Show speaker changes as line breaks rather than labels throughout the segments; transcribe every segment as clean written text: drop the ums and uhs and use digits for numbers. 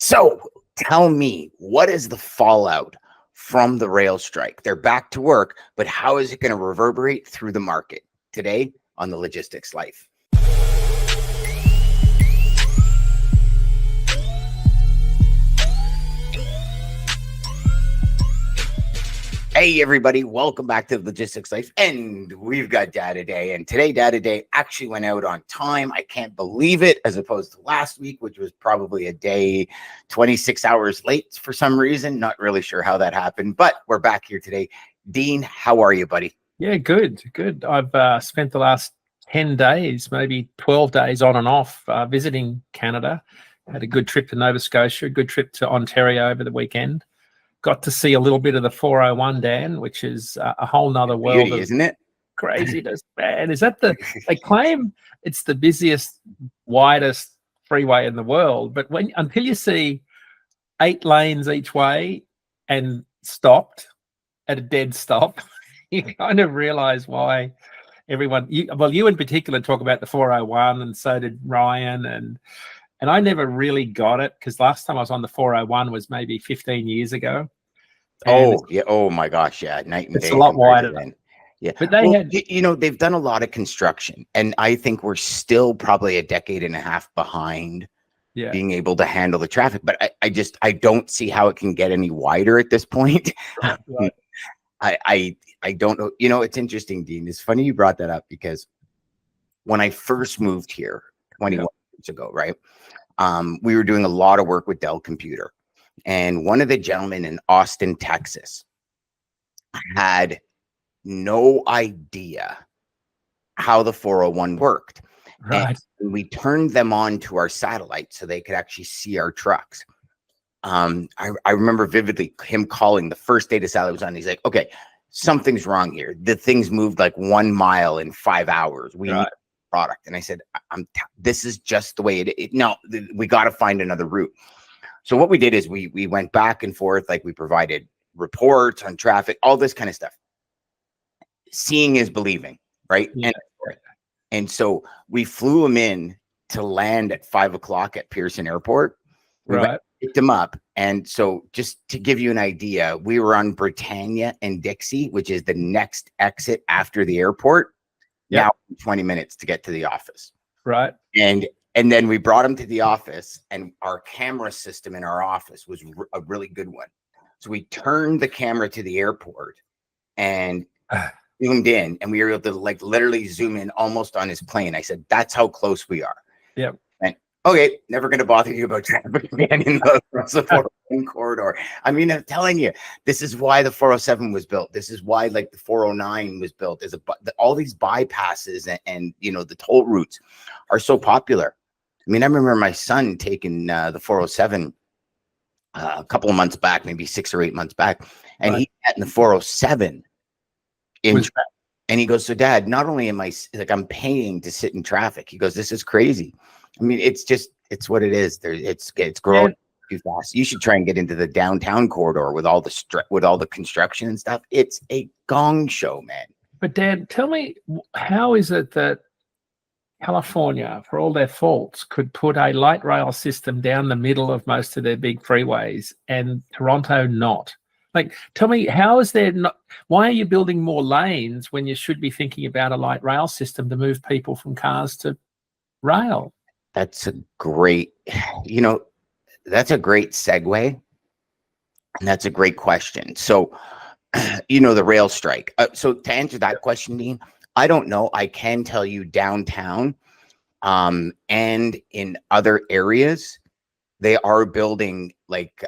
So tell me, what is the fallout from the rail strike? They're back to work, but how is it going to reverberate through the market? Today on the Logistics Life. Hey everybody, welcome back to the Logistics Life, and we've got Data Day, and today Data Day actually went out on time. I can't believe it, as opposed to last week, which was probably a day 26 hours late for some reason. Not really sure how that happened, but we're back here today. Dean, how are you, buddy?
Yeah, good. I've spent the last 10 days, maybe 12 days on and off visiting Canada. Had a good trip to Nova Scotia, a good trip to Ontario over the weekend. Got to see a little bit of the 401, Dan, which is a whole nother world.
Beauty, isn't it?
Craziness, man. Is that they claim it's the busiest, widest freeway in the world, but until you see 8 lanes each way and stopped at a dead stop, you kind of realize why everyone, you in particular talk about the 401, and so did Ryan, and I never really got it, because last time I was on the 401 was maybe 15 years ago.
Oh, yeah. Oh, my gosh. Yeah. Night and day.
It's a lot wider.
Yeah.
But they had,
they've done a lot of construction, and I think we're still probably a decade and a half behind being able to handle the traffic. But I don't see how it can get any wider at this point.
Right.
I don't know. You know, it's interesting, Dean. It's funny you brought that up, because when I first moved here 21 years ago, right? We were doing a lot of work with Dell Computer, and one of the gentlemen in Austin, Texas, had no idea how the 401 worked.
right.
And we turned them on to our satellite so they could actually see our trucks. I remember vividly him calling the first day the satellite was on. He's like, okay, something's wrong here. The thing's moved like 1 mile in 5 hours. We need product. And I said, this is just the way we got to find another route. So what we did is we went back and forth, like we provided reports on traffic, all this kind of stuff. Seeing is believing, right?
Yeah.
And so we flew him in to land at 5 o'clock at Pearson Airport. We picked him up. And so just to give you an idea, we were on Britannia and Dixie, which is the next exit after the airport. Now 20 minutes to get to the office.
Right.
And then we brought him to the office, and our camera system in our office was a really good one. So we turned the camera to the airport and zoomed in, and we were able to like literally zoom in almost on his plane. I said, that's how close we are.
Yep.
And okay, never going to bother you about traffic again in the 401 corridor. I mean, I'm telling you, this is why the 407 was built. This is why like the 409 was built. All these bypasses and the toll routes are so popular. I mean, I remember my son taking the 407 a couple of months back, maybe 6 or 8 months back, and he sat in the 407 and he goes, so Dad, not only am I like, I'm paying to sit in traffic. He goes, this is crazy. I mean, it's what it is. It's growing too fast. You should try and get into the downtown corridor with all the construction and stuff. It's a gong show, man.
But Dad, tell me, how is it that California, for all their faults, could put a light rail system down the middle of most of their big freeways and Toronto not? Like, tell me, how is there not? Why are you building more lanes when you should be thinking about a light rail system to move people from cars to rail?
That's a great, that's a great segue, and that's a great question. So, the rail strike. So to answer that question, Dean, I don't know. I can tell you downtown, and in other areas, they are building like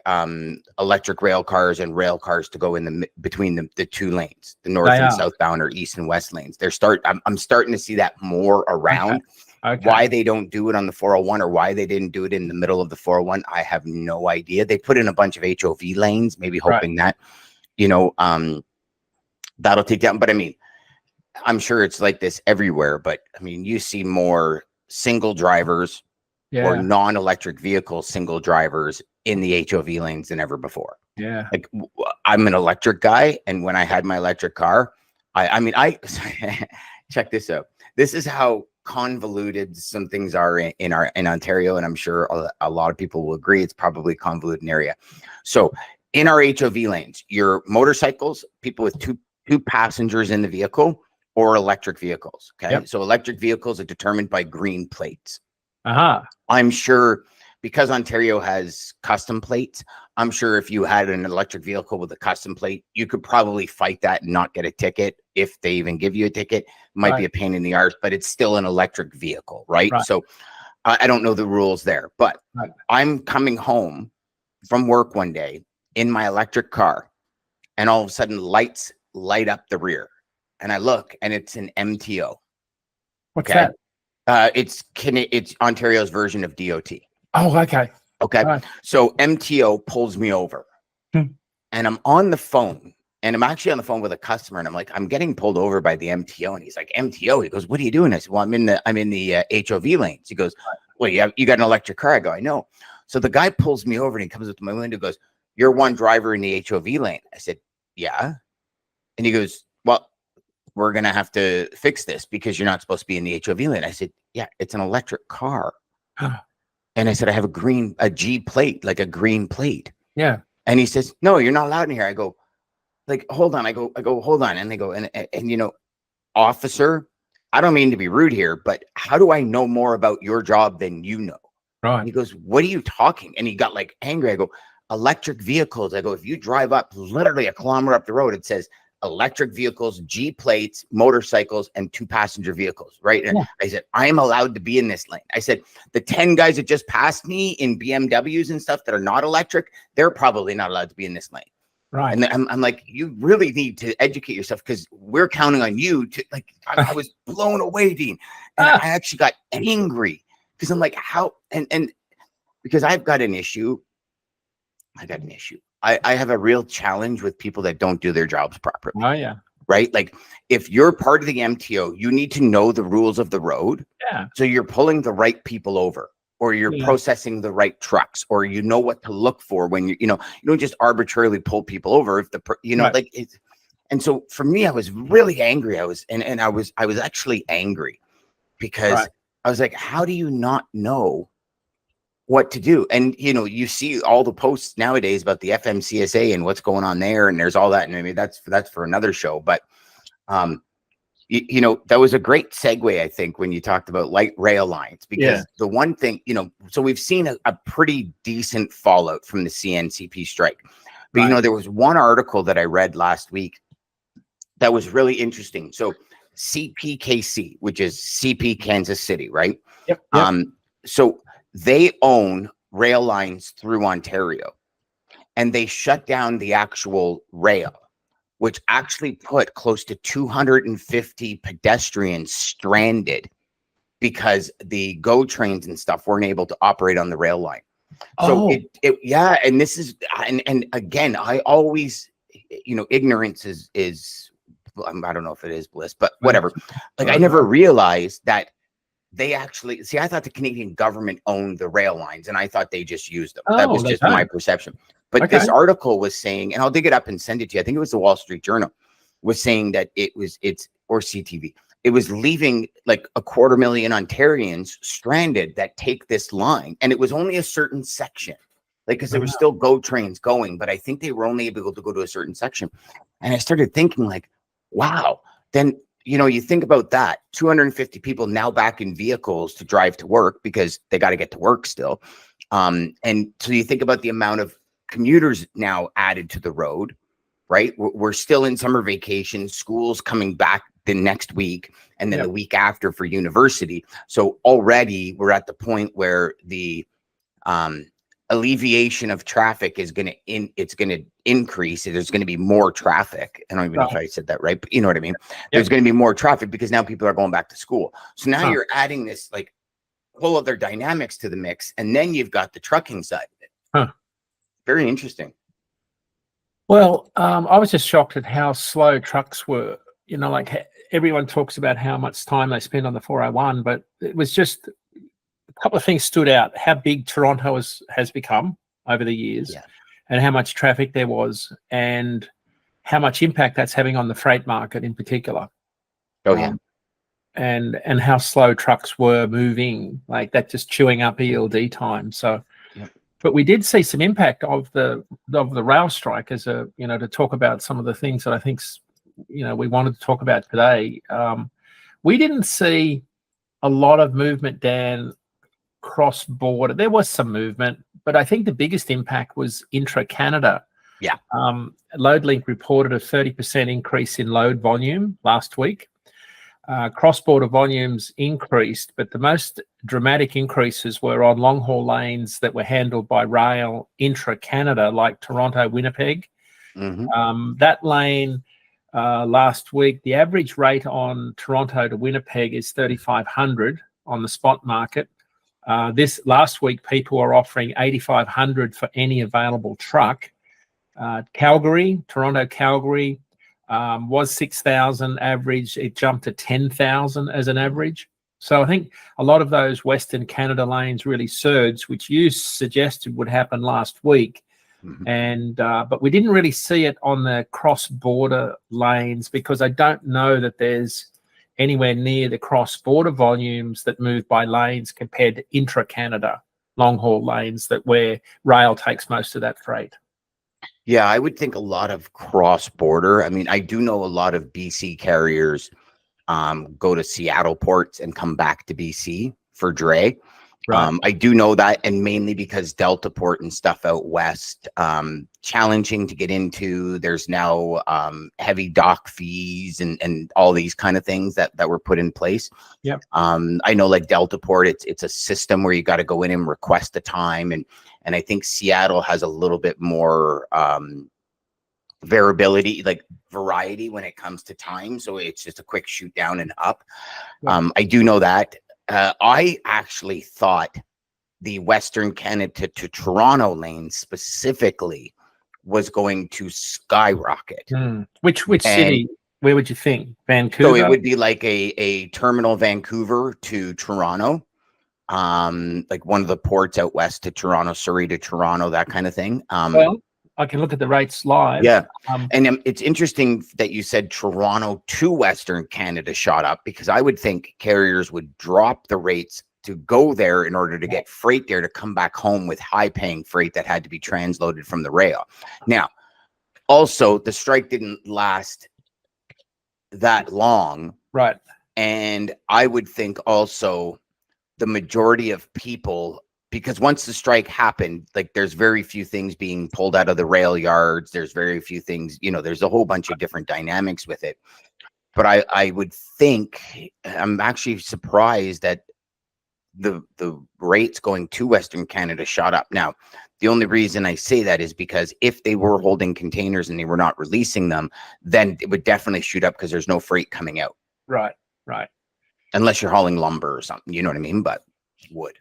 electric rail cars and rail cars to go in between the 2 lanes, the north and southbound or east and west lanes. I'm starting to see that more around. Okay. Why they don't do it on the 401, or why they didn't do it in the middle of the 401, I have no idea. They put in a bunch of HOV lanes, maybe hoping that, that'll take down. But I mean, I'm sure it's like this everywhere. But I mean, you see more single drivers or non-electric vehicle single drivers in the HOV lanes than ever before.
Yeah.
Like, I'm an electric guy, and when I had my electric car, I check this out. This is how convoluted some things are in Ontario, and I'm sure a lot of people will agree it's probably a convoluted area. So in our HOV lanes, your motorcycles, people with two passengers in the vehicle, or electric vehicles. Okay.
Yep.
So electric vehicles are determined by green plates. I'm sure because Ontario has custom plates, I'm sure if you had an electric vehicle with a custom plate, you could probably fight that and not get a ticket. If they even give you a ticket, it might be a pain in the arse, but it's still an electric vehicle, right? So I don't know the rules there, but I'm coming home from work one day in my electric car, and all of a sudden lights light up the rear, and I look, and it's an MTO.
What's that?
It's Ontario's version of DOT.
Oh, okay.
Okay. So MTO pulls me over, and I'm on the phone, and I'm actually on the phone with a customer, and I'm like, I'm getting pulled over by the MTO, and he's like, MTO. He goes, what are you doing? I said, well, I'm in the HOV lanes. He goes, well, you got an electric car. I go, I know. So the guy pulls me over, and he comes up to my window, goes, you're one driver in the HOV lane. I said, yeah. And he goes, well, we're going to have to fix this because you're not supposed to be in the HOV lane. I said, yeah, it's an electric car. And I said, I have a G plate, like a green plate.
Yeah.
And he says, no, you're not allowed in here. I go, like, hold on. I go, hold on. And they go, and you know, officer, I don't mean to be rude here, but how do I know more about your job than you know?
Right.
And he goes, what are you talking? And he got like angry. I go, electric vehicles. I go, if you drive up literally a kilometer up the road, it says electric vehicles, G plates, motorcycles, and 2 passenger vehicles, right? And I said, I am allowed to be in this lane. I said, the 10 guys that just passed me in BMWs and stuff that are not electric, they're probably not allowed to be in this lane.
Right.
And I'm like, you really need to educate yourself, because we're counting on you to, like, I was blown away, Dean. And I actually got angry because I'm like, how, and because I've got an issue. I have a real challenge with people that don't do their jobs properly.
Oh, yeah.
Right? Like, if you're part of the MTO, you need to know the rules of the road.
Yeah. So
you're pulling the right people over, or you're processing the right trucks, or you know what to look for when you don't just arbitrarily pull people over if like it's. And so for me, I was really angry. I was actually angry because I was like, how do you not know what to do? And you see all the posts nowadays about the FMCSA and what's going on there, and there's all that. And I mean, that's for another show, but that was a great segue, I think, when you talked about light rail lines, because the one thing, so we've seen a pretty decent fallout from the CNCP strike, but there was one article that I read last week that was really interesting. So CPKC, which is CP Kansas City, right?
Yep.
So they own rail lines through Ontario, and they shut down the actual rail, which actually put close to 250 pedestrians stranded because the GO trains and stuff weren't able to operate on the rail line. So and this is, and again, I always, ignorance is, I don't know if it is bliss, but whatever. Like, I never realized that they actually, I thought the Canadian government owned the rail lines, and I thought they just used them. That was just my perception. But this article was saying, and I'll dig it up and send it to you, I think it was the Wall Street Journal, was saying that or CTV, it was leaving like 250,000 Ontarians stranded that take this line. And it was only a certain section, like, because there was still GO trains going, but I think they were only able to go to a certain section. And I started thinking, like, wow, then, you think about that, 250 people now back in vehicles to drive to work because they got to get to work still. And so you think about the amount of commuters now added to the road, right? We're still in summer vacation, schools coming back the next week, and then the week after for university. So already we're at the point where the alleviation of traffic is going to increase. There's going to be more traffic. I don't even know if I said that right, but you know what I mean? There's going to be more traffic because now people are going back to school. So now you're adding this like whole other dynamics to the mix. And then you've got the trucking side of it. Very interesting.
Well, I was just shocked at how slow trucks were. Like, everyone talks about how much time they spend on the 401, but it was just a couple of things stood out. How big Toronto has become over the years, and how much traffic there was, and how much impact that's having on the freight market in particular. and how slow trucks were moving, like that, just chewing up ELD time. So,
Yep.
but we did see some impact of the rail strike as a, to talk about some of the things that I think, we wanted to talk about today. We didn't see a lot of movement, Dan, cross border. There was some movement, but I think the biggest impact was intra-Canada.
Yeah.
LoadLink reported a 30% increase in load volume last week. Cross-border volumes increased, but the most dramatic increases were on long-haul lanes that were handled by rail intra-Canada, like Toronto-Winnipeg.
Mm-hmm.
That lane last week, the average rate on Toronto to Winnipeg is 3,500 on the spot market. This last week, people are offering 8,500 for any available truck. Toronto-Calgary was 6,000 average. It jumped to 10,000 as an average. So I think a lot of those Western Canada lanes really surged, which you suggested would happen last week.
Mm-hmm.
And but we didn't really see it on the cross-border lanes, because I don't know that there's anywhere near the cross-border volumes that move by lanes compared to intra-Canada long-haul lanes where rail takes most of that freight.
Yeah, I would think a lot of cross-border. I mean, I do know a lot of BC carriers go to Seattle ports and come back to BC for dray.
Right.
I do know that, and mainly because Delta Port and stuff out west, challenging to get into. There's now heavy dock fees and all these kind of things that were put in place.
Yep.
I know, like Delta Port, it's a system where you got to go in and request a time, and I think Seattle has a little bit more variability, like variety when it comes to time. So it's just a quick shoot down and up.
Yeah.
I do know that. I actually thought the Western Canada to Toronto lane specifically was going to skyrocket.
Which city? Where would you think? Vancouver?
So it would be like a terminal Vancouver to Toronto, like one of the ports out west to Toronto, Surrey to Toronto, that kind of thing.
Well, I can look at the rates live.
Yeah. And it's interesting that you said Toronto to Western Canada shot up, because I would think carriers would drop the rates to go there in order to get freight there to come back home with high paying freight that had to be transloaded from the rail. Now, also, the strike didn't last that long.
Right.
And I would think also the majority of people, because once the strike happened, like there's very few things being pulled out of the rail yards. There's very few things, there's a whole bunch of different dynamics with it. But I would think, I'm actually surprised that the rates going to Western Canada shot up. Now, the only reason I say that is because if they were holding containers and they were not releasing them, then it would definitely shoot up, because there's no freight coming out.
Right.
Unless you're hauling lumber or something, you know what I mean? But wood.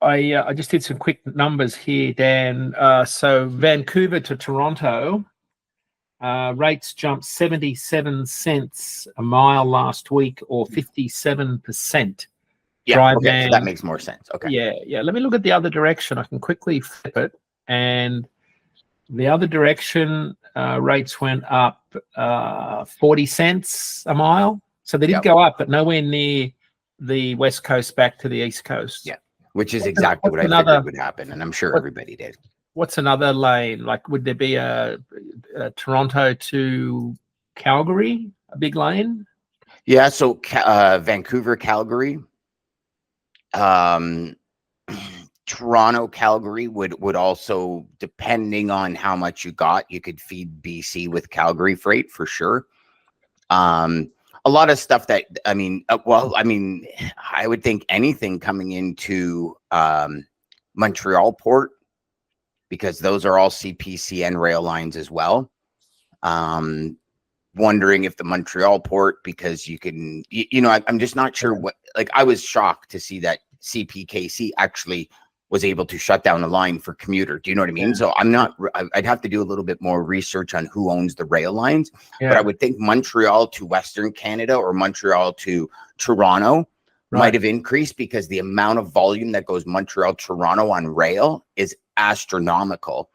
I just did some quick numbers here, Dan. So Vancouver to Toronto, rates jumped 77 cents a mile last week, or 57%.
Yeah, okay, so that makes more sense. Okay.
Yeah. Let me look at the other direction. I can quickly flip it. And the other direction, rates went up 40 cents a mile. So they did go up, but nowhere near the West Coast back to the East Coast.
Yeah. Which is exactly what I figured would happen, and I'm sure everybody did.
What's another lane? Like, would there be a Toronto to Calgary, a big lane?
Yeah, so Vancouver, Calgary, Toronto, Calgary would also, depending on how much you got, you could feed BC with Calgary freight for sure. A lot of stuff that, I would think anything coming into Montreal port, because those are all CPCN rail lines as well. Wondering if the Montreal port, because you can, I'm just not sure what, like, I was shocked to see that CPKC actually was able to shut down a line for commuter. Do you know what I mean? So I'd have to do a little bit more research on who owns the rail lines, but I would think Montreal to Western Canada or Montreal to Toronto might have increased, because the amount of volume that goes Montreal, Toronto on rail is astronomical.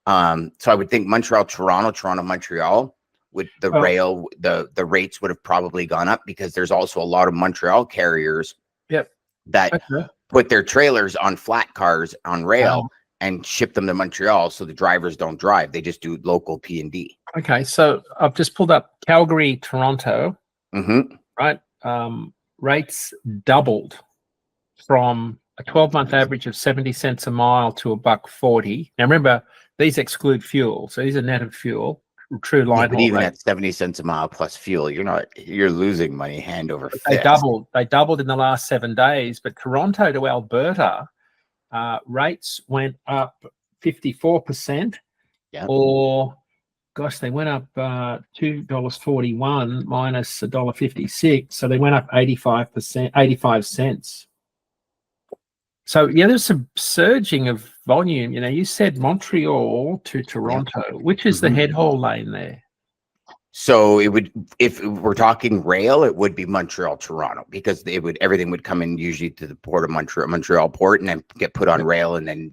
So I would think Montreal, Toronto, Montreal Would the
Well,
rail, the rates would have probably gone up, because there's also a lot of Montreal carriers
yep.
that
Okay.
put their trailers on flat cars on rail
Um,
and ship them to Montreal, so the drivers don't drive. They just do local P&D.
okay. So I've just pulled up Calgary, Toronto,
Mm-hmm.
right? Rates doubled from a 12-month average of 70 cents a mile to $1.40. Now remember, these exclude fuel, so these are net of fuel, true
Yeah,
line
but
haul
even
rate.
at 70 cents a mile plus fuel, you're losing money hand over fist.
They doubled in the last 7 days. But Toronto to Alberta, rates went up 54%,
Yeah.
or gosh, they went up $2.41 minus $1.56, so they went up 85%, 85 cents. So yeah, there's some surging of volume. You said Montreal to Toronto, which is the head haul lane there.
So it would, if we're talking rail, it would be Montreal, Toronto, because everything would come in usually to the port of Montreal port, and then get put on rail, and then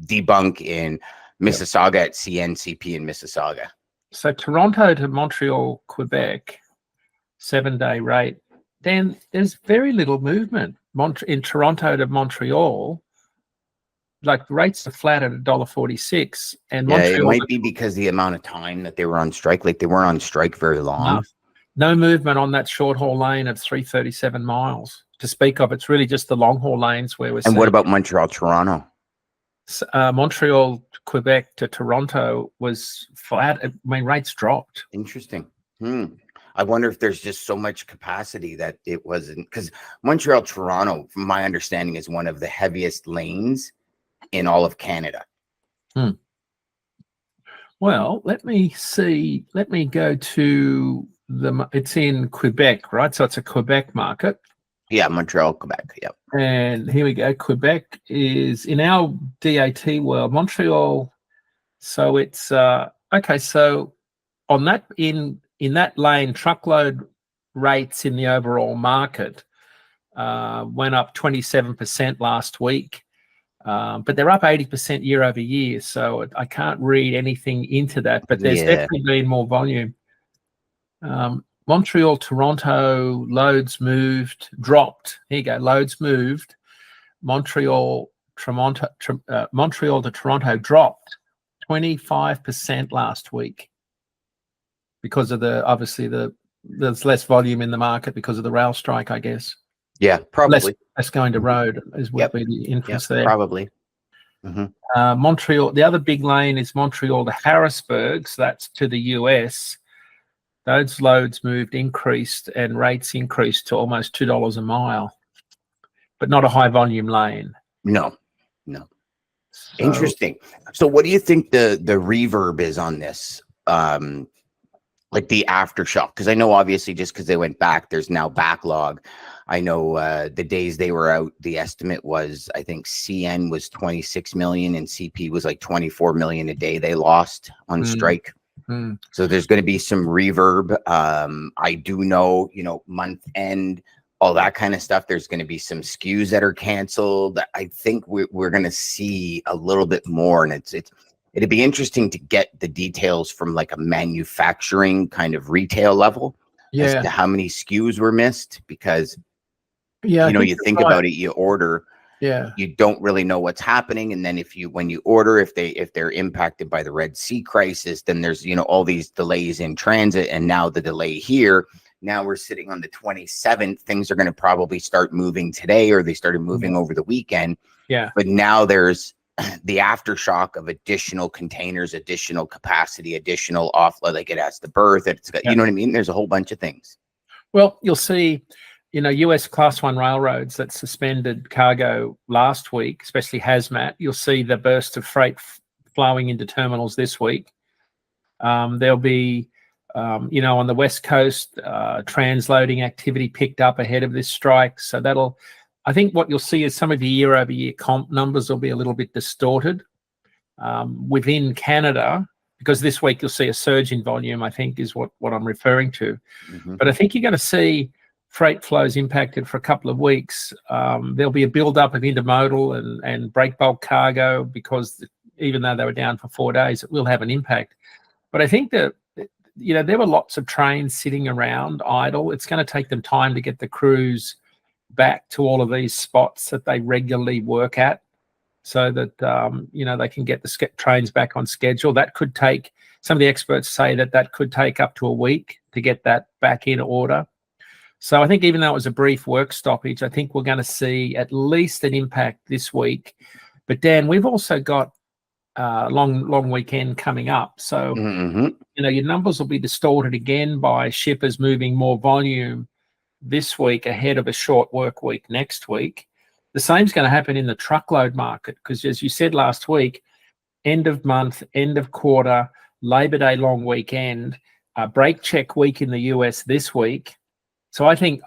debunk in Mississauga at CNCP in Mississauga.
So Toronto to Montreal, Quebec, 7-day rate. Then there's very little movement. In Toronto to Montreal, like the rates are flat at $1.46, and Montreal,
it might be because the amount of time that they were on strike. Like, they weren't on strike very long.
No movement on that short haul lane of 337 miles to speak of. It's really just the long haul lanes where we're.
And what about Montreal, Toronto?
Montreal, Quebec to Toronto was flat. I mean, rates dropped.
Interesting. I wonder if there's just so much capacity that it wasn't, because Montreal, Toronto, from my understanding, is one of the heaviest lanes in all of Canada.
Well, let me see. Let me go to it's in Quebec, right? So it's a Quebec market.
Yeah, Montreal, Quebec. Yep.
And here we go. Quebec is in our DAT world. Montreal. So it's okay. So on that, in that lane, truckload rates in the overall market went up 27% last week, but they're up 80% year over year. So I can't read anything into that, but there's definitely been more volume. Montreal, Toronto, loads moved, dropped. Here you go, loads moved. Montreal to Toronto dropped 25% last week because of there's less volume in the market because of the rail strike, I guess.
Yeah, probably.
Less going to road would be the inference there.
Probably.
Montreal, the other big lane is Montreal to Harrisburg, so that's to the US. Those loads increased, and rates increased to almost $2 a mile, but not a high volume lane.
No. So, interesting. So what do you think the reverb is on this? Like the aftershock? Because I know, obviously, just because they went back, there's now backlog. I know the days they were out, the estimate was, I think CN was 26 million and CP was like 24 million a day they lost on strike. So there's going to be some reverb. I do know, month end, all that kind of stuff. There's going to be some SKUs that are canceled. I think we're going to see a little bit more, and it'd be interesting to get the details from like a manufacturing kind of retail level as to how many SKUs were missed, because you think about it, you order, you don't really know what's happening, and then when you order, if they're impacted by the Red Sea crisis, then there's all these delays in transit, and now the delay here. Now we're sitting on the 27th. Things are going to probably start moving today, or they started moving over the weekend. But now there's the aftershock of additional containers, additional capacity, additional offload. Like, it has to berth. It's got, you know what I mean? There's a whole bunch of things.
Well, you'll see, US Class 1 railroads that suspended cargo last week, especially hazmat. You'll see the burst of freight flowing into terminals this week. There'll be, on the West Coast, transloading activity picked up ahead of this strike. So I think what you'll see is some of the year-over-year comp numbers will be a little bit distorted within Canada, because this week you'll see a surge in volume, I think, is what I'm referring to. But I think you're going to see freight flows impacted for a couple of weeks. There'll be a build-up of intermodal and break bulk cargo, because even though they were down for 4 days, it will have an impact. But I think that, there were lots of trains sitting around idle. It's going to take them time to get the crews back to all of these spots that they regularly work at, so that they can get the trains back on schedule. That could take, some of the experts say that could take up to a week to get that back in order. So I think even though it was a brief work stoppage, I think we're going to see at least an impact this week. But Dan, we've also got a long weekend coming up. So, your numbers will be distorted again by shippers moving more volume this week ahead of a short work week next week. The same's going to happen in the truckload market because, as you said last week, end of month, end of quarter, Labor Day long weekend, break check week in the US this week. So I think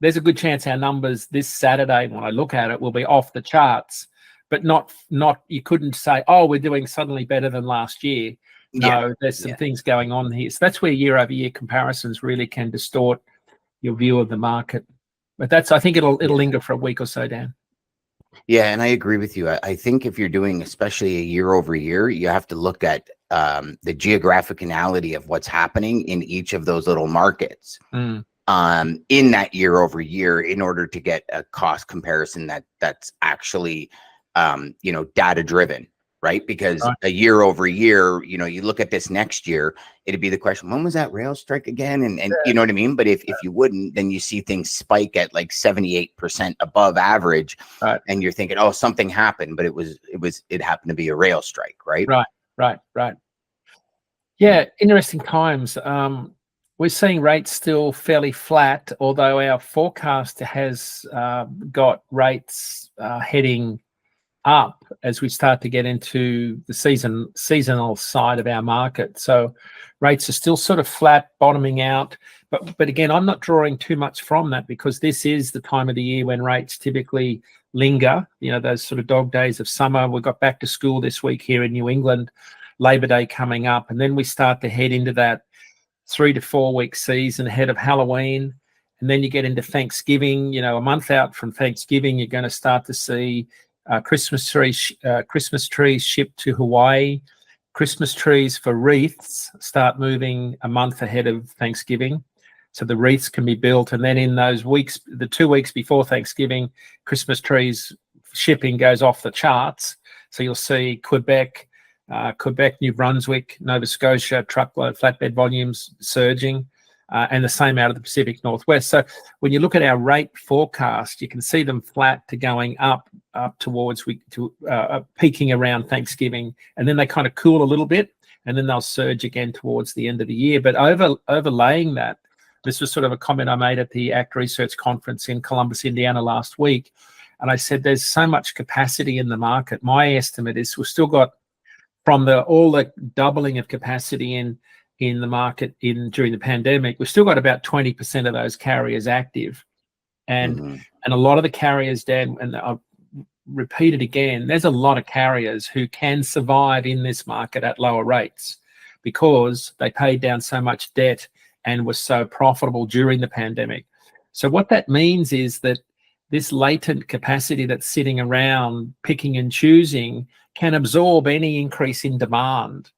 there's a good chance our numbers this Saturday, when I look at it, will be off the charts, but not you couldn't say, oh, we're doing suddenly better than last year. No, there's some things going on here. So that's where year-over-year comparisons really can distort your view of the market. But I think it'll linger for a week or so, Dan.
Yeah, and I agree with you. I think if you're doing especially a year-over-year, you have to look at the geographicanality of what's happening in each of those little markets in that year-over-year in order to get a cost comparison that's actually data-driven. Right? Because a year over year, you look at this next year, it'd be the question, when was that rail strike again? And you know what I mean? But if you wouldn't, then you see things spike at like 78% above average. Right. And you're thinking, oh, something happened, but it happened to be a rail strike, right?
Right. Yeah, interesting times. We're seeing rates still fairly flat, although our forecast has got rates heading up as we start to get into the seasonal side of our market. So rates are still sort of flat, bottoming out. But again, I'm not drawing too much from that because this is the time of the year when rates typically linger, those sort of dog days of summer. We've got back to school this week here in New England, Labor Day coming up, and then we start to head into that 3 to 4 week season ahead of Halloween. And then you get into Thanksgiving, a month out from Thanksgiving, you're going to start to see Christmas trees shipped to Hawaii. Christmas trees for wreaths start moving a month ahead of Thanksgiving, so the wreaths can be built. And then in those weeks, the 2 weeks before Thanksgiving, Christmas trees shipping goes off the charts. So you'll see Quebec, New Brunswick, Nova Scotia truckload flatbed volumes surging. And the same out of the Pacific Northwest. So when you look at our rate forecast, you can see them flat to going up towards peaking around Thanksgiving, and then they kind of cool a little bit, and then they'll surge again towards the end of the year. But overlaying that, this was sort of a comment I made at the ACT Research Conference in Columbus, Indiana last week, and I said there's so much capacity in the market. My estimate is we've still got, from all the doubling of capacity in the market during the pandemic, we've still got about 20% of those carriers active. And a lot of the carriers, Dan, and I'll repeat it again, there's a lot of carriers who can survive in this market at lower rates because they paid down so much debt and were so profitable during the pandemic. So what that means is that this latent capacity that's sitting around picking and choosing can absorb any increase in demand.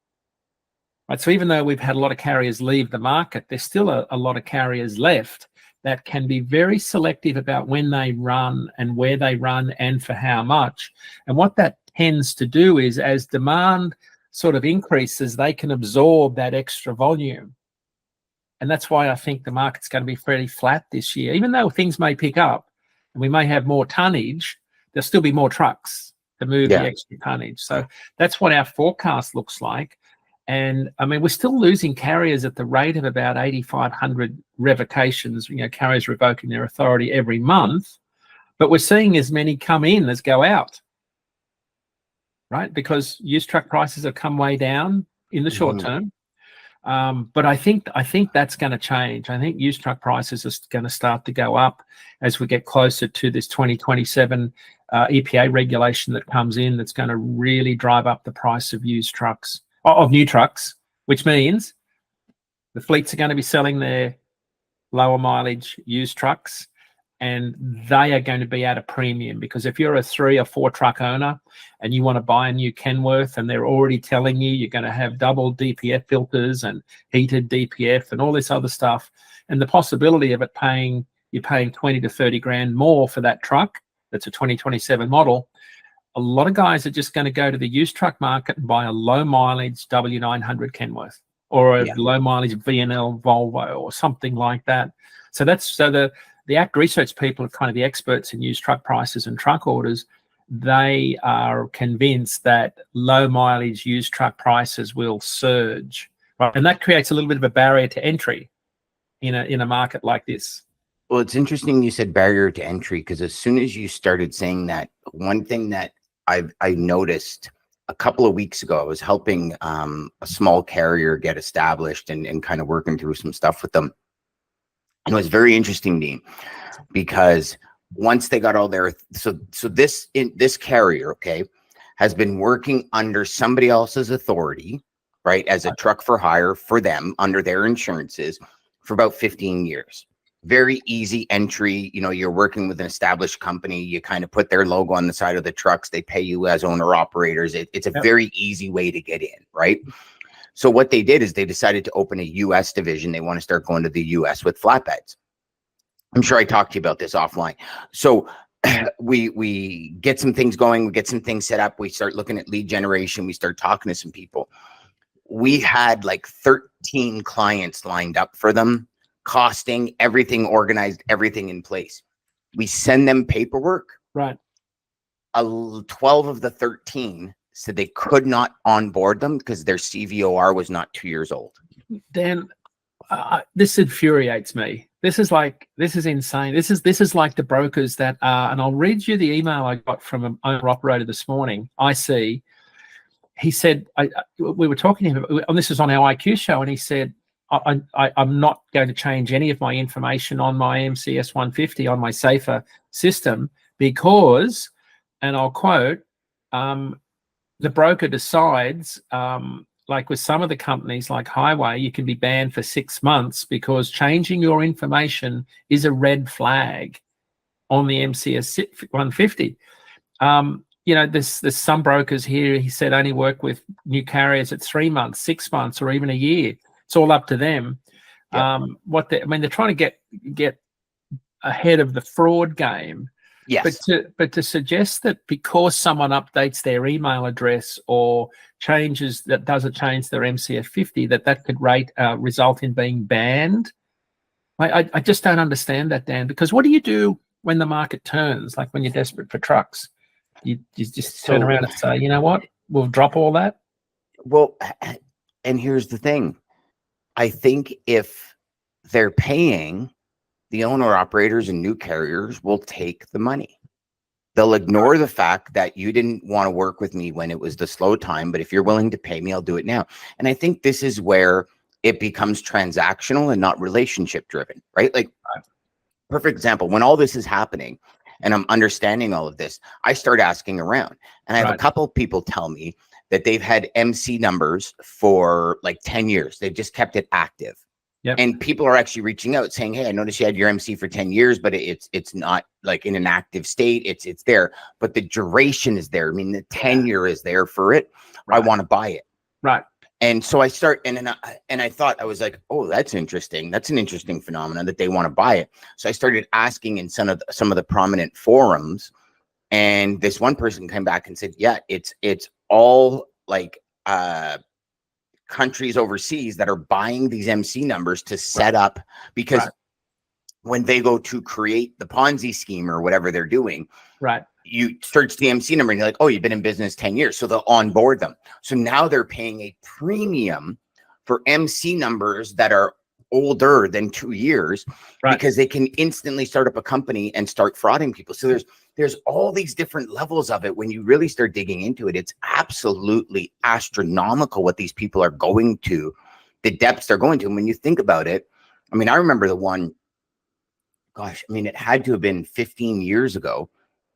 Right, so even though we've had a lot of carriers leave the market, there's still a lot of carriers left that can be very selective about when they run and where they run and for how much. And what that tends to do is, as demand sort of increases, they can absorb that extra volume. And that's why I think the market's going to be fairly flat this year. Even though things may pick up and we may have more tonnage, there'll still be more trucks to move the extra tonnage. So that's what our forecast looks like. And I mean, we're still losing carriers at the rate of about 8,500 revocations, carriers revoking their authority every month, but we're seeing as many come in as go out, right? Because used truck prices have come way down in the short term. But I think that's going to change. I think used truck prices are going to start to go up as we get closer to this 2027 EPA regulation that comes in, that's going to really drive up the price of used trucks. Of new trucks, which means the fleets are going to be selling their lower mileage used trucks, and they are going to be at a premium, because if you're a 3 or 4 truck owner and you want to buy a new Kenworth and they're already telling you you're going to have double DPF filters and heated DPF and all this other stuff, and the possibility of you're paying 20 to 30 grand more for that truck that's a 2027 model, a lot of guys are just going to go to the used truck market and buy a low mileage W900 Kenworth or a low mileage VNL Volvo or something like that. So the ACT research people are kind of the experts in used truck prices and truck orders. They are convinced that low mileage used truck prices will surge, right? And that creates a little bit of a barrier to entry in a market like this.
Well, it's interesting you said barrier to entry, because as soon as you started saying that, one thing that I noticed a couple of weeks ago, I was helping a small carrier get established and kind of working through some stuff with them. And it was very interesting to me, because once they got all their, so this carrier, okay, has been working under somebody else's authority, right, as a truck for hire for them under their insurances for about 15 years. Very easy entry. You know, you're working with an established company. You kind of put their logo on the side of the trucks. They pay you as owner operators. It's a very easy way to get in, right? So what they did is they decided to open a U.S. division. They want to start going to the U.S. with flatbeds. I'm sure I talked to you about this offline. So we get some things going. We get some things set up. We start looking at lead generation. We start talking to some people. We had like 13 clients lined up for them, costing, everything organized, everything in place. We send them paperwork.
Right.
12 of the 13 said they could not onboard them because their CVOR was not 2 years old.
Dan, this infuriates me. This is insane. This is like the brokers that are, and I'll read you the email I got from an owner operator this morning, IC. He said, we were talking to him, and this was on our IQ show, and he said, I'm not going to change any of my information on my MCS 150 on my safer system because, and I'll quote, the broker decides, like with some of the companies like Highway, you can be banned for 6 months because changing your information is a red flag on the MCS 150. You know, there's some brokers here, he said, only work with new carriers at 3 months, 6 months, or even a year. It's all up to them.
Yeah.
They're trying to get ahead of the fraud game.
Yes.
But to suggest that because someone updates their email address or doesn't change their MCF 50, that could result in being banned. I just don't understand that, Dan, because what do you do when the market turns, like when you're desperate for trucks? You just turn around and say, you know what, we'll drop all that?
Well, and here's the thing. I think if they're paying, the owner operators and new carriers will take the money. They'll ignore the fact that you didn't want to work with me when it was the slow time, but if you're willing to pay me, I'll do it now. And I think this is where it becomes transactional and not relationship driven, right? Like, perfect example, when all this is happening and I'm understanding all of this, I start asking around, and I have a couple of people tell me that they've had MC numbers for like 10 years. They've just kept it active. Yep. And people are actually reaching out saying, hey, I noticed you had your MC for 10 years, but it's not like in an active state. It's there, but the duration is there. I mean, the tenure is there for it. Right. I want to buy it.
Right.
And so I start, and I thought, I was like, oh, that's interesting. That's an interesting phenomenon that they want to buy it. So I started asking in some of the prominent forums, and this one person came back and said, yeah, it's all like, countries overseas that are buying these MC numbers to set up, because when they go to create the Ponzi scheme or whatever they're doing, you search the MC number and you're like, oh, you've been in business 10 years. So they'll onboard them. So now they're paying a premium for MC numbers that are older than 2 years because they can instantly start up a company and start frauding people. So there's all these different levels of it. When you really start digging into it, it's absolutely astronomical what these people are going to, the depths they're going to. And when you think about it, I mean, I remember the one, gosh, I mean, it had to have been 15 years ago,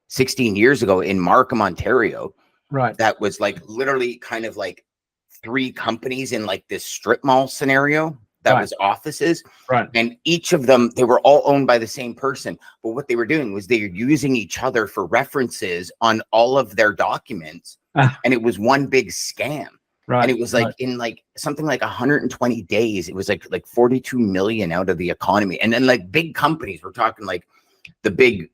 16 years ago in Markham, Ontario. Right. That was like literally kind of like 3 companies in like this strip mall scenario. that
Right.
was offices.
Right.
And each of them, they were all owned by the same person. But what they were doing was they were using each other for references on all of their documents.
Ah.
And it was one big scam.
Right.
And it was like
right.
in like something like 120 days, it was like 42 million out of the economy. And then like big companies, we're talking like the big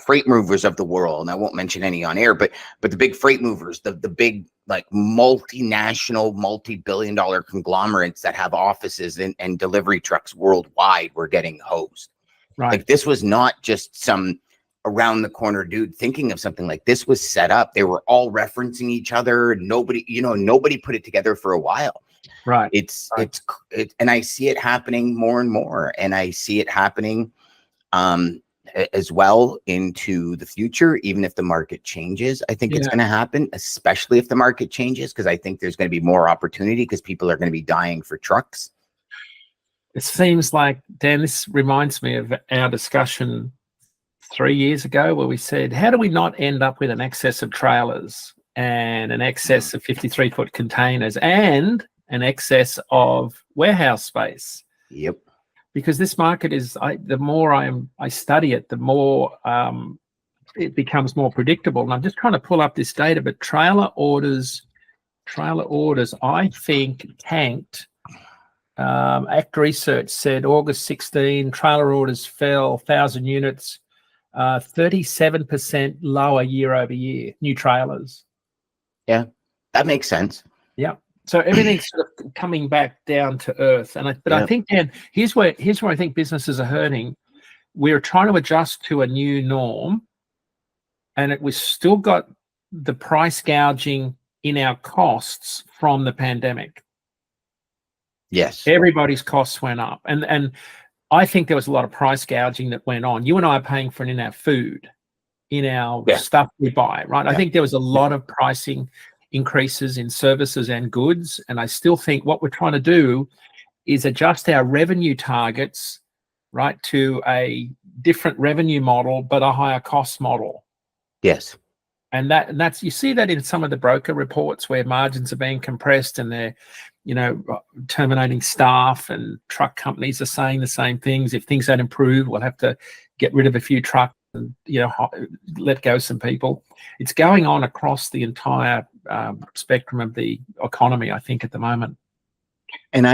freight movers of the world, and I won't mention any on air, but the big freight movers, the big like multinational, multi-billion-dollar conglomerates that have offices and delivery trucks worldwide were getting hosed.
Right.
Like this was not just some around the corner dude thinking of something. Like this was set up. They were all referencing each other. Nobody put it together for a while.
Right.
It's and I see it happening more and more, and I see it happening as well into the future. Even if the market changes, I think it's going to happen, especially if the market changes, because I think there's going to be more opportunity because people are going to be dying for trucks.
It seems like, Dan, this reminds me of our discussion 3 years ago where we said, how do we not end up with an excess of trailers and an excess of 53-foot containers and an excess of warehouse space?
Yep.
Because this market is, the more I study it, the more it becomes more predictable. And I'm just trying to pull up this data, but trailer orders, I think tanked. Act Research said August 16, trailer orders fell 1,000 units, 37% lower year over year, new trailers.
Yeah, that makes sense.
Yeah. So everything's sort of coming back down to earth. I think, Dan, here's where I think businesses are hurting. We're trying to adjust to a new norm, and we've still got the price gouging in our costs from the pandemic.
Yes.
Everybody's costs went up. And I think there was a lot of price gouging that went on. You and I are paying for it in our food, in our stuff we buy, right? Yeah. I think there was a lot of pricing increases in services and goods. And I still think what we're trying to do is adjust our revenue targets, right, to a different revenue model, but a higher cost model.
Yes.
And that's, you see that in some of the broker reports where margins are being compressed and they're, terminating staff, and truck companies are saying the same things. If things don't improve, we'll have to get rid of a few trucks and, let go some people. It's going on across the entire spectrum of the economy, I think, at the moment.
And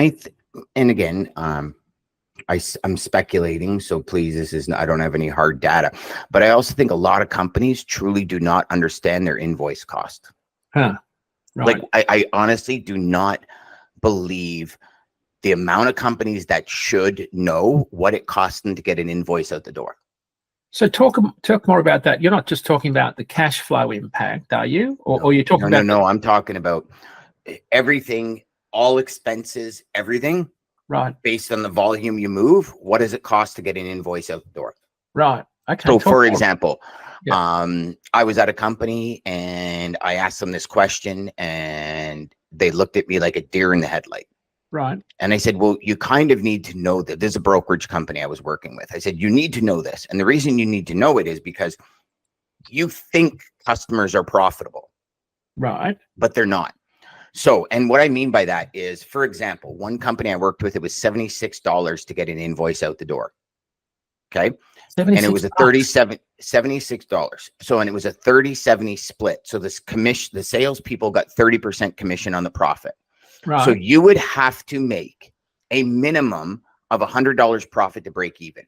again, I'm speculating, so please, I don't have any hard data, but I also think a lot of companies truly do not understand their invoice cost.
Huh. Right.
Like I honestly do not believe the amount of companies that should know what it costs them to get an invoice out the door.
So talk more about that. You're not just talking about the cash flow impact, are you? Or you're talking about...
No, I'm talking about everything, all expenses, everything.
Right.
Based on the volume you move, what does it cost to get an invoice out the door?
Right. Okay.
So for example, I was at a company and I asked them this question and they looked at me like a deer in the headlight.
Right.
And I said, well, you kind of need to know that. There's a brokerage company I was working with. I said, you need to know this. And the reason you need to know it is because you think customers are profitable.
Right.
But they're not. So, and what I mean by that is, for example, one company I worked with, it was $76 to get an invoice out the door. Okay. And it was a $76. So, and it was a 30-70 split. So this commission, the salespeople got 30% commission on the profit. Right. So you would have to make a minimum of $100 profit to break even.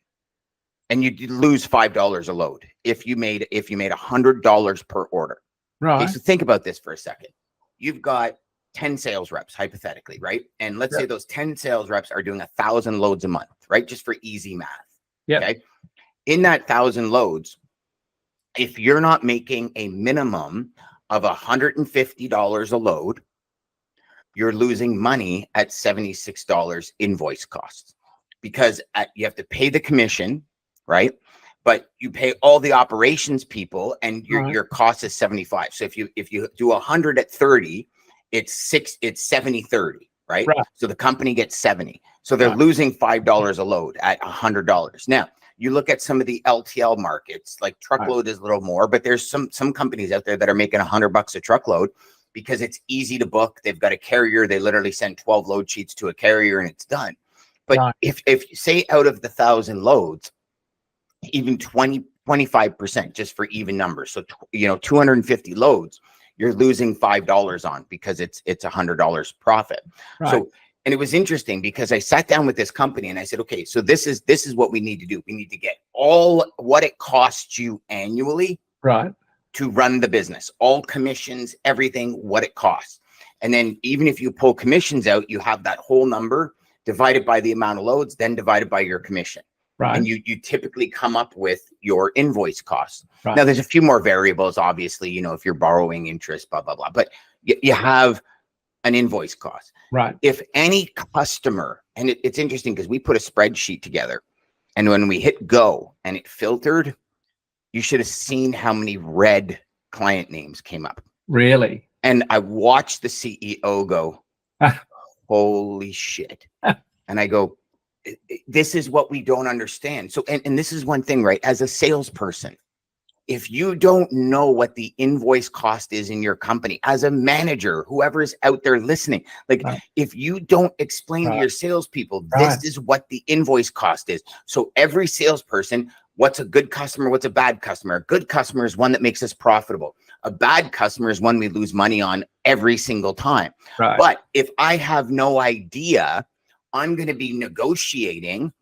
And you'd lose $5 a load if you made $100 per order.
Right.
Okay, so think about this for a second. You've got 10 sales reps, hypothetically, right? And let's say those 10 sales reps are doing 1,000 loads a month, right? Just for easy math.
Yeah.
Okay. In that 1,000 loads, if you're not making a minimum of $150 a load, you're losing money at $76 invoice costs, because you have to pay the commission, right? But you pay all the operations people, and your cost is 75. So if you do 100 at 30, it's 70-30, right? So the company gets 70. So they're losing $5 a load at $100. Now, you look at some of the LTL markets, like truckload is a little more, but there's some companies out there that are making $100 a truckload because it's easy to book. They've got a carrier. They literally send 12 load sheets to a carrier and it's done. But
Right.
if you say out of the 1,000 loads, even 25%, just for even numbers. So, 250 loads, you're losing $5 on, because it's $100 profit.
Right.
So, and it was interesting because I sat down with this company and I said, okay, so this is what we need to do. We need to get all what it costs you annually
Right.
to run the business, all commissions, everything, what it costs. And then even if you pull commissions out, you have that whole number divided by the amount of loads, then divided by your commission.
Right.
And you typically come up with your invoice costs.
Right.
Now, there's a few more variables, obviously, if you're borrowing interest, blah, blah, blah. But you have an invoice cost.
Right.
If any customer, and it's interesting because we put a spreadsheet together, and when we hit go and it filtered, you should have seen how many red client names came up.
Really?
And I watched the CEO go, holy shit. And I go, this is what we don't understand. So, and this is one thing, right? As a salesperson, if you don't know what the invoice cost is in your company, as a manager, whoever is out there listening, like
Right.
if you don't explain to
Right.
your salespeople,
Right.
this is what the invoice cost is. So every salesperson, what's a good customer? What's a bad customer? A good customer is one that makes us profitable. A bad customer is one we lose money on every single time.
Right.
But if I have no idea, I'm going to be negotiating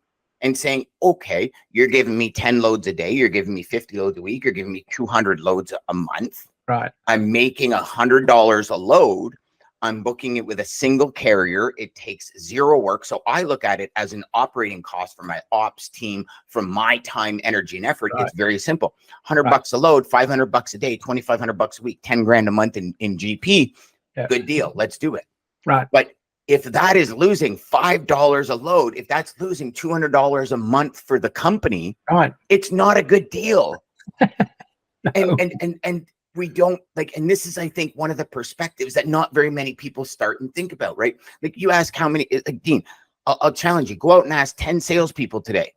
and saying, okay, you're giving me 10 loads a day. You're giving me 50 loads a week. You're giving me 200 loads a month.
Right.
I'm making $100 a load. I'm booking it with a single carrier. It takes zero work. So I look at it as an operating cost for my ops team, from my time, energy, and effort.
Right.
It's very simple. 100
Right.
bucks a load, 500 bucks a day, 2,500 bucks a week, 10 grand a month in GP.
Yeah.
Good deal. Let's do it.
Right.
But if that is losing $5 a load, if that's losing $200 a month for the company,
Right.
it's not a good deal.
No.
And we don't like, and this is, I think, one of the perspectives that not very many people start and think about, right? Like, you ask how many, like, Dean, I'll challenge you, go out and ask 10 salespeople today,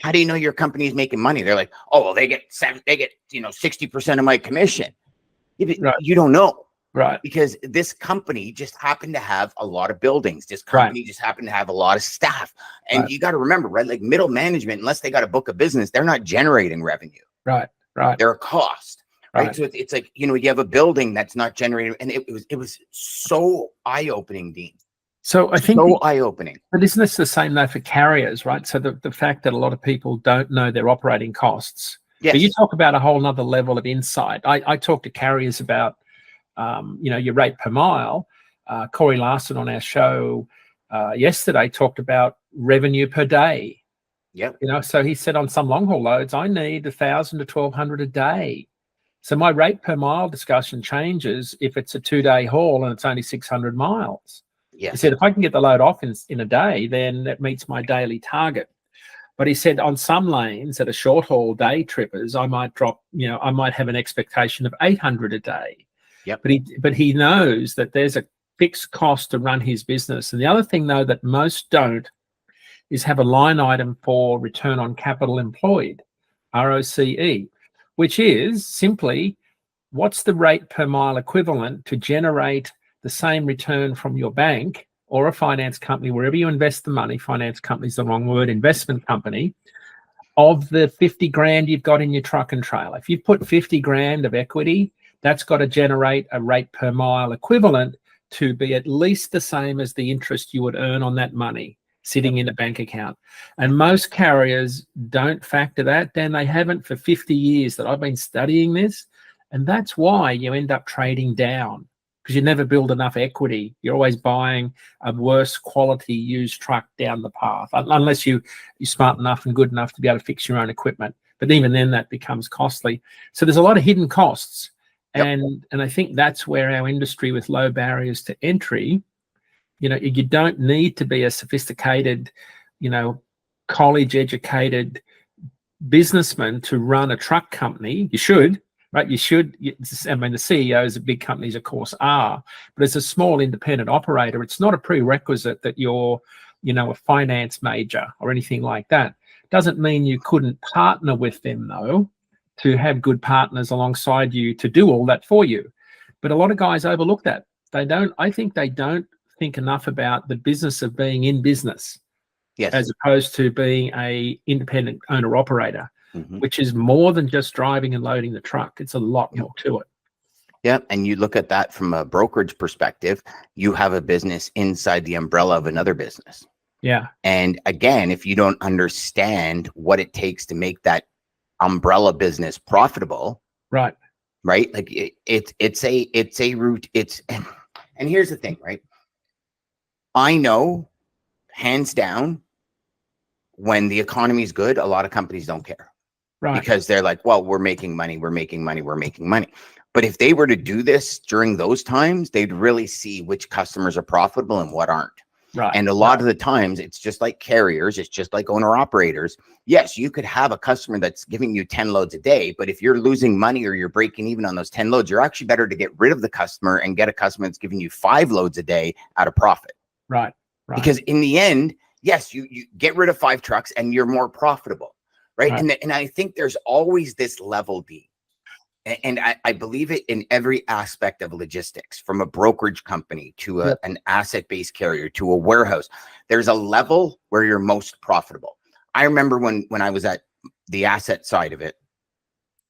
how do you know your company is making money? They're like, oh, well, they get 60% of my commission.
Right.
You don't know.
Right.
Because this company just happened to have a lot of buildings. This company just happened to have a lot of staff. And you got to remember, right? Like, middle management, unless they got a book of business, they're not generating revenue.
Right. Right.
They're a cost. Right.
Right.
So it's like, you have a building that's not generating. And it was so eye-opening, Dean.
So I think
so eye-opening.
But isn't this the same though for carriers, right? So the fact that a lot of people don't know their operating costs.
Yes.
But you talk about a whole nother level of insight. I talk to carriers about your rate per mile. Corey Larson on our show yesterday talked about revenue per day.
Yep.
So he said on some long haul loads, I need 1,000 to 1,200 a day. So my rate per mile discussion changes if it's a 2-day haul and it's only 600 miles.
Yes.
He said, if I can get the load off in a day, then that meets my daily target. But he said on some lanes that are short haul day trippers, I might drop, I might have an expectation of 800 a day.
Yep.
But he knows that there's a fixed cost to run his business. And the other thing, though, that most don't is have a line item for return on capital employed, ROCE, which is simply what's the rate per mile equivalent to generate the same return from your bank or a finance company, wherever you invest the money. Finance company is the wrong word, investment company, of the 50 grand you've got in your truck and trailer. If you put 50 grand of equity, that's got to generate a rate per mile equivalent to be at least the same as the interest you would earn on that money sitting in a bank account. And most carriers don't factor that, Dan. They haven't for 50 years that I've been studying this. And that's why you end up trading down, because you never build enough equity. You're always buying a worse quality used truck down the path, unless you're smart enough and good enough to be able to fix your own equipment. But even then, that becomes costly. So there's a lot of hidden costs.
Yep.
And I think that's where our industry with low barriers to entry, you don't need to be a sophisticated, college educated businessman to run a truck company. You should, right? You should. I mean, the CEOs of big companies, of course, are, but as a small independent operator, it's not a prerequisite that you're, a finance major or anything like that. Doesn't mean you couldn't partner with them, though, to have good partners alongside you to do all that for you. But a lot of guys overlook that. I think they don't think enough about the business of being in business.
Yes.
as opposed to being a independent owner operator,
Mhm.
which is more than just driving and loading the truck. It's a lot more to it.
Yeah. And you look at that from a brokerage perspective, you have a business inside the umbrella of another business.
Yeah.
And again, if you don't understand what it takes to make that umbrella business profitable,
Right.
like it's a route. And here's the thing, right? I know hands down, when the economy is good, a lot of companies don't care.
Right.
Because they're like, well, we're making money. But if they were to do this during those times, they'd really see which customers are profitable and what aren't.
Right.
And a lot of the times it's just like carriers. It's just like owner operators. Yes, you could have a customer that's giving you 10 loads a day, but if you're losing money or you're breaking even on those 10 loads, you're actually better to get rid of the customer and get a customer that's giving you 5 loads a day at a profit.
Right. Right.
Because in the end, yes, you get rid of 5 trucks and you're more profitable. Right. And I think there's always this level, D. And I believe it in every aspect of logistics, from a brokerage company to an asset-based carrier to a warehouse. There's a level where you're most profitable. I remember when I was at the asset side of it,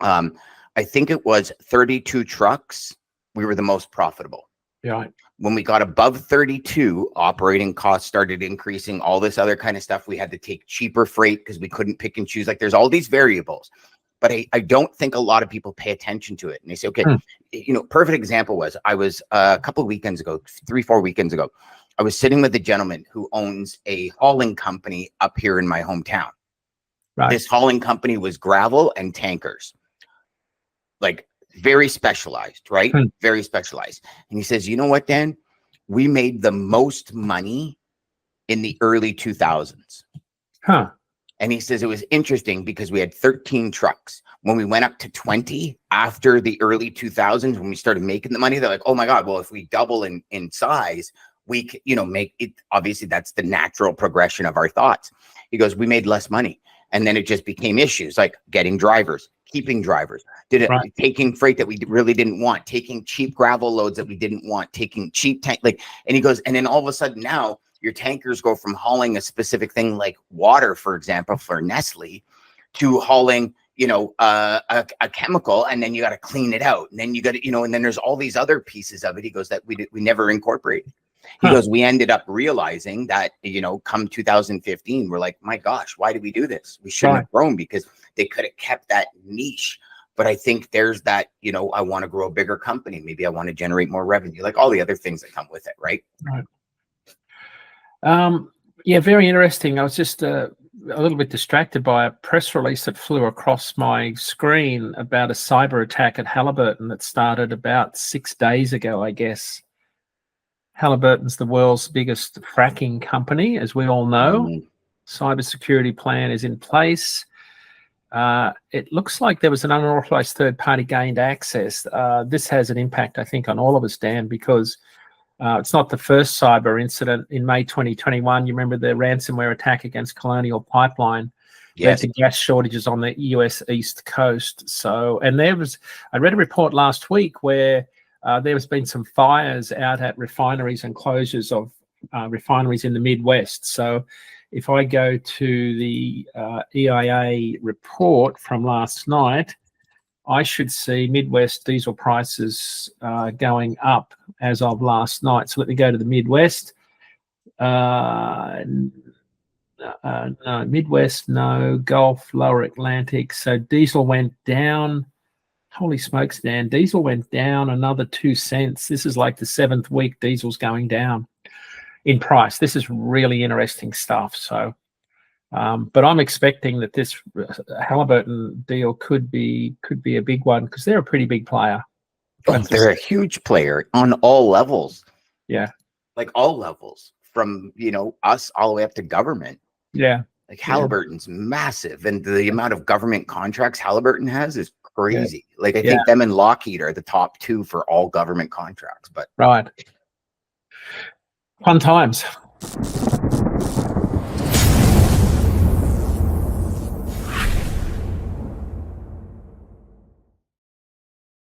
I think it was 32 trucks. We were the most profitable.
Yeah.
When we got above 32, operating costs started increasing, all this other kind of stuff. We had to take cheaper freight because we couldn't pick and choose. Like, there's all these variables, but I don't think a lot of people pay attention to it. And they say, okay, perfect example was, I was a couple of weekends ago, 3-4 weekends ago, I was sitting with a gentleman who owns a hauling company up here in my hometown. Right. This hauling company was gravel and tankers. Like, very specialized, right? Very specialized. And he says, you know what, Dan? We made the most money in the early 2000s.
Huh.
And he says it was interesting because we had 13 trucks. When we went up to 20 after the early 2000s, when we started making the money, they're like, oh my God, well, if we double in size, we could, make it. Obviously, that's the natural progression of our thoughts. He goes, we made less money. And then it just became issues like getting drivers, keeping drivers, taking freight that we really didn't want, taking cheap gravel loads that we didn't want, taking cheap tank, and he goes, and then all of a sudden now your tankers go from hauling a specific thing like water, for example, for Nestle, to hauling, a chemical, and then you got to clean it out. And then you got to, and then there's all these other pieces of it. He goes, that we never incorporated. He goes, we ended up realizing that, come 2015, we're like, my gosh, why did we do this? We shouldn't have grown, because they could have kept that niche. But I think there's that, I want to grow a bigger company. Maybe I want to generate more revenue, like all the other things that come with it. Right.
Yeah, very interesting. I was just a little bit distracted by a press release that flew across my screen about a cyber attack at Halliburton that started about 6 days ago, I guess. Halliburton's the world's biggest fracking company, as we all know. Cybersecurity plan is in place. It looks like there was an unauthorized third party gained access. This has an impact, I think, on all of us, Dan, because it's not the first cyber incident. In May 2021, you remember the ransomware attack against Colonial Pipeline. Yes. Led to gas shortages on the US East Coast. So, and I read a report last week where there has been some fires out at refineries and closures of refineries in the Midwest. So if I go to the EIA report from last night, I should see Midwest diesel prices going up as of last night. So let me go to the Midwest. No, Midwest, no. Gulf, Lower Atlantic. So diesel went down. Holy smokes, Dan. Diesel went down another 2 cents. This is like the 7th week diesel's going down in price. This is really interesting stuff. So, but I'm expecting that this Halliburton deal could be a big one, because they're a pretty big player.
Oh, they're a huge player on all levels.
Yeah.
Like all levels, from, us all the way up to government.
Yeah.
Like Halliburton's massive, and the amount of government contracts Halliburton has is crazy. Yeah. Like I think them and Lockheed are the top 2 for all government contracts. But
right. Fun times.